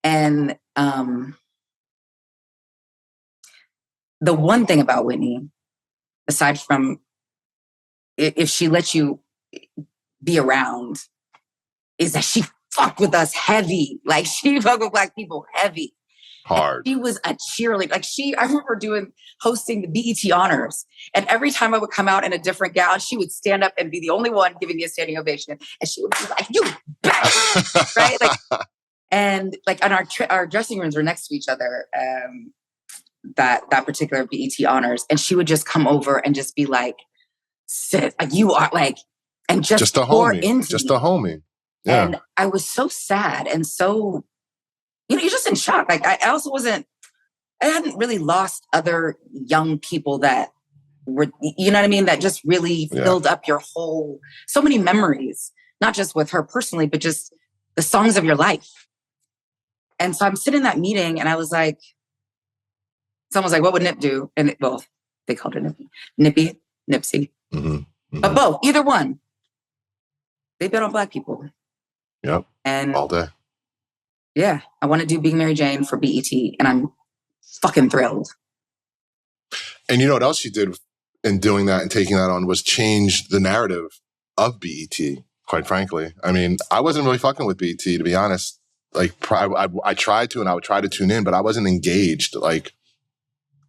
and the one thing about Whitney, aside from if she lets you be around, is that she fucked with us heavy. Like she fucked with Black people heavy. Hard. And she was a cheerleader. Like I remember hosting the BET honors. And every time I would come out in a different gown, she would stand up and be the only one giving me a standing ovation. And she would be like, you bastard, right? Like, and like, and our dressing rooms were next to each other. That particular BET honors. And she would just come over and just be like, sit, like you are like, and just a homie. Just a homie. Yeah. And I was so sad and so, you're just in shock. Like I hadn't really lost other young people that were, you know what I mean? That just really filled up so many memories, not just with her personally, but just the songs of your life. And so I'm sitting in that meeting and I was like, someone's like, what would Nip do? And they called her Nippy, Nipsey. Mm-hmm. Mm-hmm. But both, either one. They bet on Black people. Yep. And all day. Yeah. I want to do Being Mary Jane for BET. And I'm fucking thrilled. And you know what else she did in doing that and taking that on was change the narrative of BET, quite frankly. I mean, I wasn't really fucking with BET, to be honest. Like, I tried to, and I would try to tune in, but I wasn't engaged like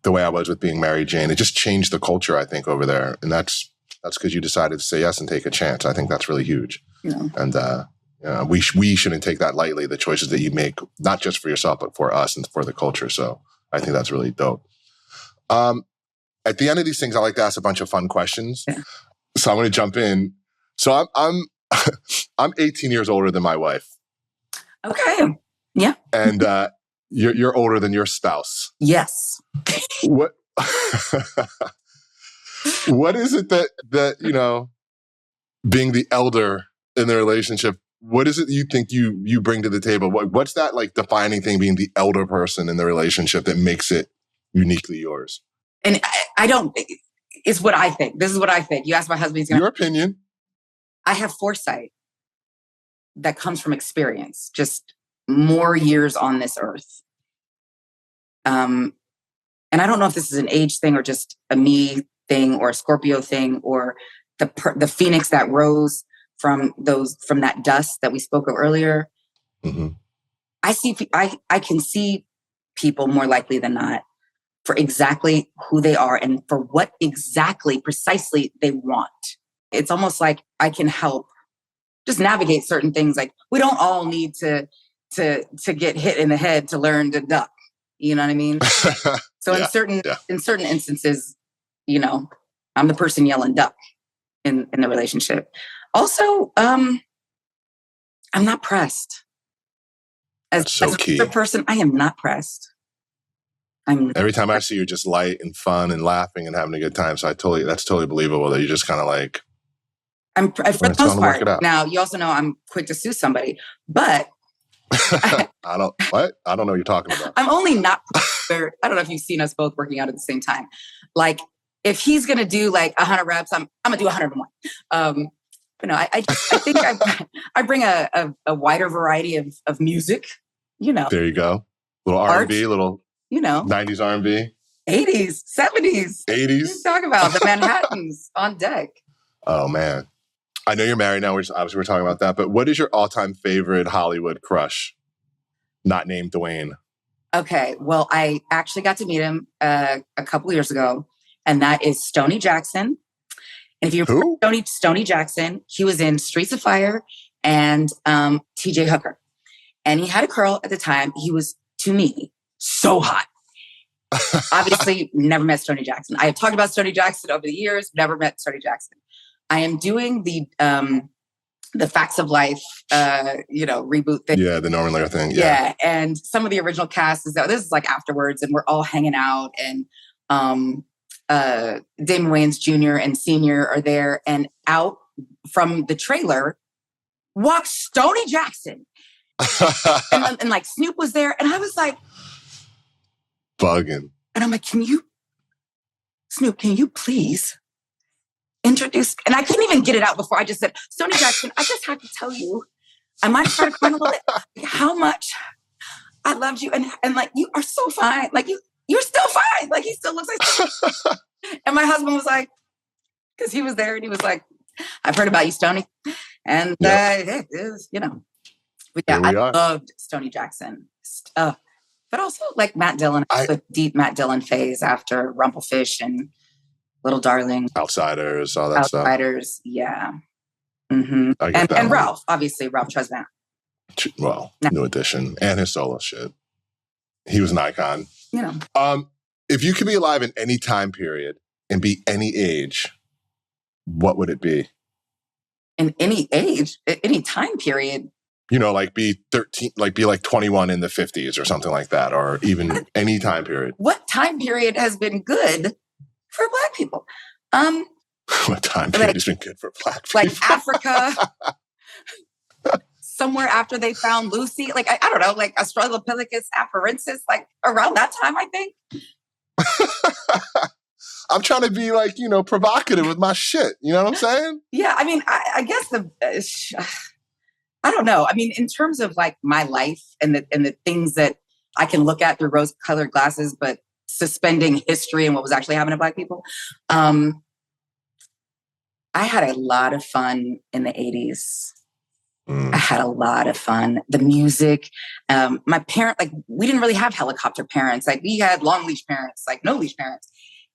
the way I was with Being Mary Jane. It just changed the culture, I think, over there. And that's because you decided to say yes and take a chance. I think that's really huge. Yeah. And we shouldn't take that lightly, the choices that you make, not just for yourself, but for us and for the culture. So I think that's really dope. At the end of these things, I like to ask a bunch of fun questions. Yeah. So I'm going to jump in. So I'm 18 years older than my wife. Okay. Yeah. And you're older than your spouse. Yes. What what is it that you know, being the elder in the relationship, what is it you think you bring to the table? What's that like defining thing, being the elder person in the relationship, that makes it uniquely yours? And I don't, it's what I think. This is what I think. You asked my husband. Your opinion. I have foresight that comes from experience, just more years on this earth. And I don't know if this is an age thing or just a me thing or a Scorpio thing or the phoenix that rose from that dust that we spoke of earlier. Mm-hmm. I can see people more likely than not for exactly who they are and for what precisely they want. It's almost like I can help just navigate certain things. Like, we don't all need to get hit in the head to learn to duck. You know what I mean? So in certain instances, you know, I'm the person yelling duck in the relationship. Also, I'm not pressed. As a person, I am not pressed. Every time I see you, just light and fun and laughing and having a good time. So that's totally believable that you're just kind of like, for the most part. Now, you also know I'm quick to sue somebody, but I don't know what you're talking about. I'm only not prepared. I don't know if you've seen us both working out at the same time. Like, if he's going to do like 100 reps, I'm going to do 101. But no, I think I bring a wider variety of music, you know. There you go. Little R&B, little, you know, 90s R&B. 80s, 70s. 80s. Talk about the Manhattans on deck. Oh, man. I know you're married now. We're talking about that. But what is your all-time favorite Hollywood crush? Not named Dwayne. Okay. Well, I actually got to meet him a couple years ago, and that is Stoney Jackson. And if you remember Stoney Jackson, he was in Streets of Fire and TJ Hooker. And he had a curl at the time. He was, to me, so hot. Obviously, never met Stoney Jackson. I have talked about Stoney Jackson over the years, never met Stoney Jackson. I am doing the Facts of Life, reboot thing. Yeah, the Norman Lear thing. Yeah, and some of the original cast this is like afterwards, and we're all hanging out, and Damon Wayans Jr. and Sr. are there, and out from the trailer walks Stoney Jackson, and like Snoop was there, and I was like, bugging, and I'm like, Snoop, can you please introduce? And I couldn't even get it out before I just said, Stoney Jackson, I just have to tell you, I might start crying a little bit, how much I loved you. And like, you are so fine. Like, you're still fine. Like, he still looks like, and my husband was like, because he was there and he was like, I've heard about you, Stoney. And, you know, but yeah, I loved Stoney Jackson. But also like Matt Dillon, the deep Matt Dillon phase after Rumplefish and Little Darling. Outsiders, all that stuff. Outsiders, yeah. Mm-hmm. And Ralph, obviously, Ralph Tresvant. Well, New Edition and his solo shit. He was an icon. You know. If you could be alive in any time period and be any age, what would it be? In any age? Any time period? You know, like be 13, like be like 21 in the 50s or something like that, or even any time period. What time period has been good for Black people? What time period has been good for Black people? Like Africa, somewhere after they found Lucy. Like, I don't know, like Australopithecus afarensis, like around that time, I think. I'm trying to be like, provocative with my shit. You know what I'm saying? Yeah. I mean, I guess I don't know. I mean, in terms of like my life and the things that I can look at through rose-colored glasses, but suspending history and what was actually happening to Black people. I had a lot of fun in the 80s. I had a lot of fun. The music, my parent, like we didn't really have helicopter parents. Like we had long leash parents, like no leash parents.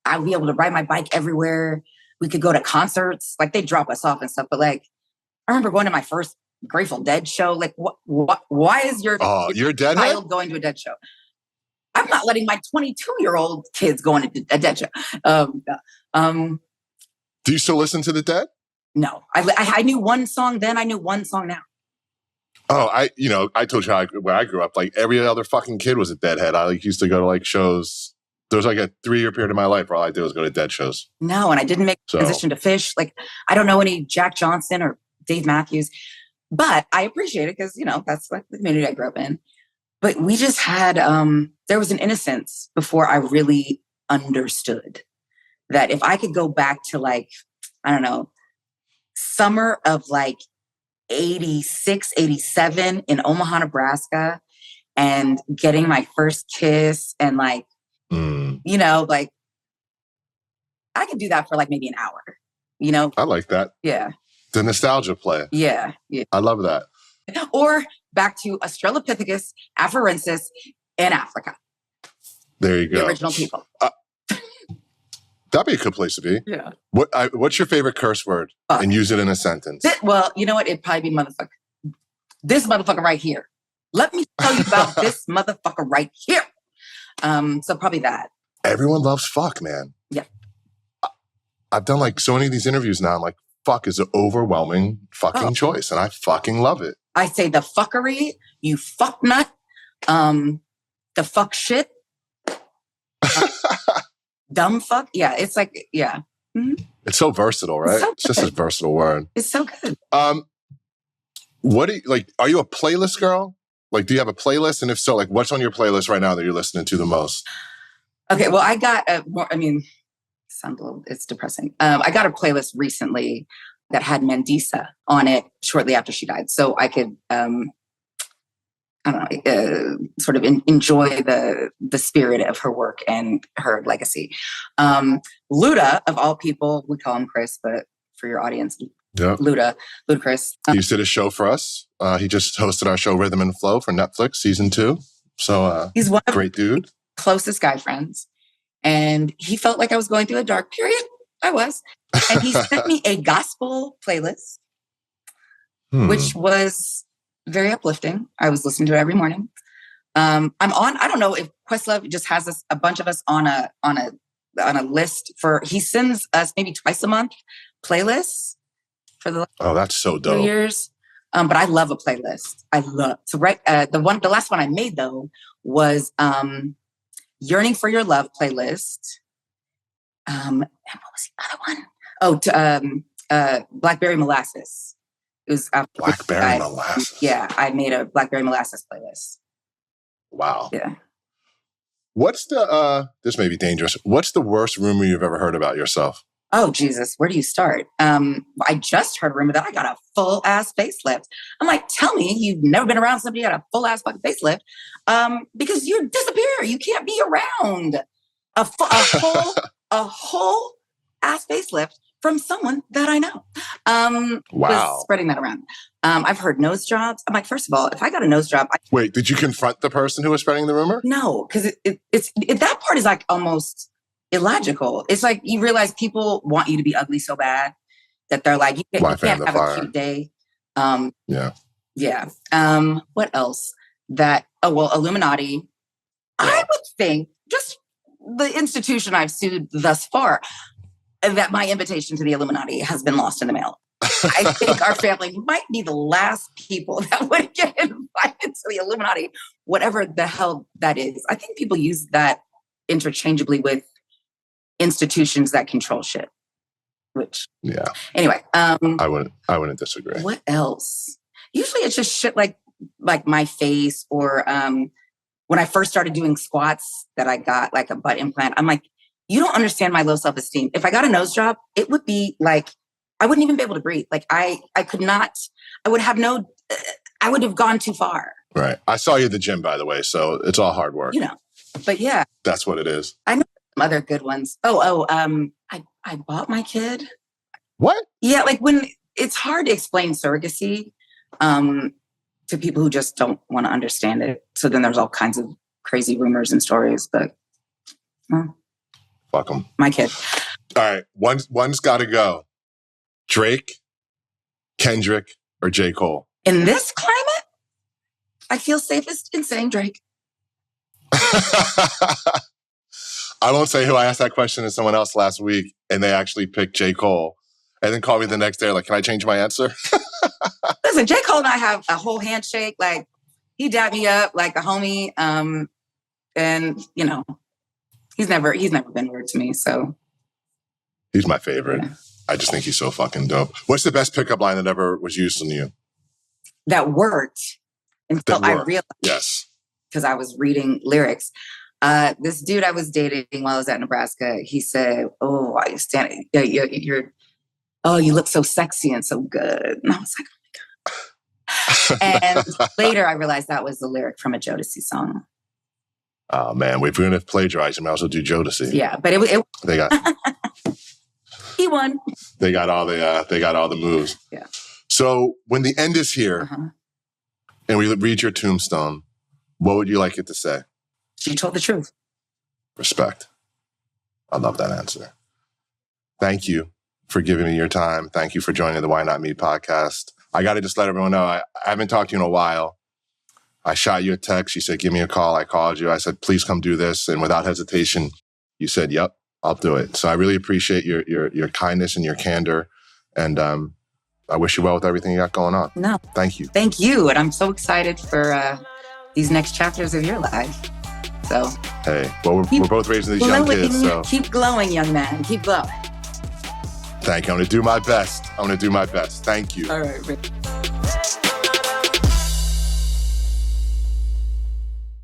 I would be able to ride my bike everywhere. We could go to concerts, like they drop us off and stuff. But like, I remember going to my first Grateful Dead show. Like, why is your child going to a Dead show? I'm not letting my 22-year-old kids go on a Dead show. Do you still listen to the Dead? No, I knew one song then. I knew one song now. Oh, I told you where I grew up. Like every other fucking kid was a Deadhead. I used to go to like shows. There was like a 3-year period of my life where all I did was go to Dead shows. No, and I didn't make the transition to Fish. Like I don't know any Jack Johnson or Dave Matthews, but I appreciate it because that's like the community I grew up in. But we just had there was an innocence before I really understood that if I could go back to like, I don't know, summer of like 86, 87 in Omaha, Nebraska, and getting my first kiss and like, like I could do that for like maybe an hour, I like that. Yeah. The nostalgia play. Yeah. I love that. Or back to Australopithecus afarensis in Africa. There you go. The original people. That'd be a good place to be. Yeah. What's your favorite curse word? And use it in a sentence. Well, you know what? It'd probably be motherfucker. This motherfucker right here. Let me tell you about this motherfucker right here. So probably that. Everyone loves fuck, man. Yeah. I've done like so many of these interviews now. I'm like, fuck is an overwhelming fucking choice. And I fucking love it. I say the fuckery, you fuck nut, the fuck shit, dumb fuck. Yeah, it's like, yeah. Mm-hmm. It's so versatile, right? It's just a versatile word. It's so good. What do you, like, are you a playlist girl? Like, do you have a playlist? And if so, like, what's on your playlist right now that you're listening to the most? Okay, well, I got it's depressing. I got a playlist recently that had Mandisa on it shortly after she died. So I could, sort of enjoy the spirit of her work and her legacy. Luda, of all people, we call him Chris, but for your audience, Ludacris. He just did a show for us. He just hosted our show Rhythm and Flow for Netflix season 2. So he's one great dude. Closest guy friends. And he felt like I was going through a dark period. I was. And he sent me a gospel playlist, which was very uplifting. I was listening to it every morning. I don't know if Questlove just has a bunch of us on a list he sends us maybe twice a month playlists for the that's so dope. 2 years. But I love a playlist. The last one I made though was Yearning for Your Love playlist. And what was the other one? Blackberry Molasses. It was Blackberry Molasses. Yeah, I made a Blackberry Molasses playlist. Wow. Yeah. What's this may be dangerous. What's the worst rumor you've ever heard about yourself? Oh, Jesus. Where do you start? I just heard a rumor that I got a full ass facelift. I'm like, tell me you've never been around somebody who got a full ass fucking facelift. Because you disappear. You can't be around a whole ass facelift from someone that I know. Was spreading that around. I've heard nose jobs. I'm like, first of all, if I got a nose job. Wait, did you confront the person who was spreading the rumor? No, because it's that part is like almost illogical. It's like you realize people want you to be ugly so bad that they're like, you can't have a cute day. Yeah. What else? Illuminati. Yeah. I would think just the institution I've sued thus far, that my invitation to the Illuminati has been lost in the mail. I think our family might be the last people that would get invited to the Illuminati, whatever the hell that is. I think people use that interchangeably with institutions that control shit. Which, yeah. Anyway, I wouldn't disagree. What else? Usually it's just shit like my face or when I first started doing squats that I got like a butt implant. I'm like, you don't understand my low self-esteem. If I got a nose job, it would be like, I wouldn't even be able to breathe. Like I could not, I would have gone too far. Right. I saw you at the gym, by the way. So it's all hard work. But yeah. That's what it is. I know some other good ones. I bought my kid. What? Yeah. Like when it's hard to explain surrogacy to people who just don't want to understand it. So then there's all kinds of crazy rumors and stories, but fuck them. My kid. All right. One's got to go. Drake, Kendrick, or J. Cole? In this climate, I feel safest in saying Drake. I won't say who I asked that question to someone else last week, and they actually picked J. Cole, and then called me the next day like, can I change my answer? Listen, J. Cole and I have a whole handshake. Like, he dapped me up like a homie. And, he's never been rude to me, so. He's my favorite. Yeah. I just think he's so fucking dope. What's the best pickup line that ever was used on you? That worked until I realized. Yes. Because I was reading lyrics. This dude I was dating while I was at Nebraska, he said, "Oh, why you standing? You look so sexy and so good." And I was like, "Oh my god!" And later I realized that was the lyric from a Jodeci song. Oh man, if we're gonna plagiarize, you might also do Jodeci. Yeah, but it they got he won. They got all the moves. Yeah. So when the end is here, and we read your tombstone, what would you like it to say? She told the truth. Respect. I love that answer. Thank you for giving me your time. Thank you for joining the Why Not Me podcast. I got to just let everyone know, I haven't talked to you in a while. I shot you a text. You said, give me a call. I called you. I said, please come do this. And without hesitation, you said, yep, I'll do it. So I really appreciate your kindness and your candor. And I wish you well with everything you got going on. No. Thank you. Thank you. And I'm so excited for these next chapters of your life. So. Hey, well, we're both raising these young kids. So keep glowing, young man. Keep glowing. Thank you. I'm going to do my best. Thank you. All right, Rick.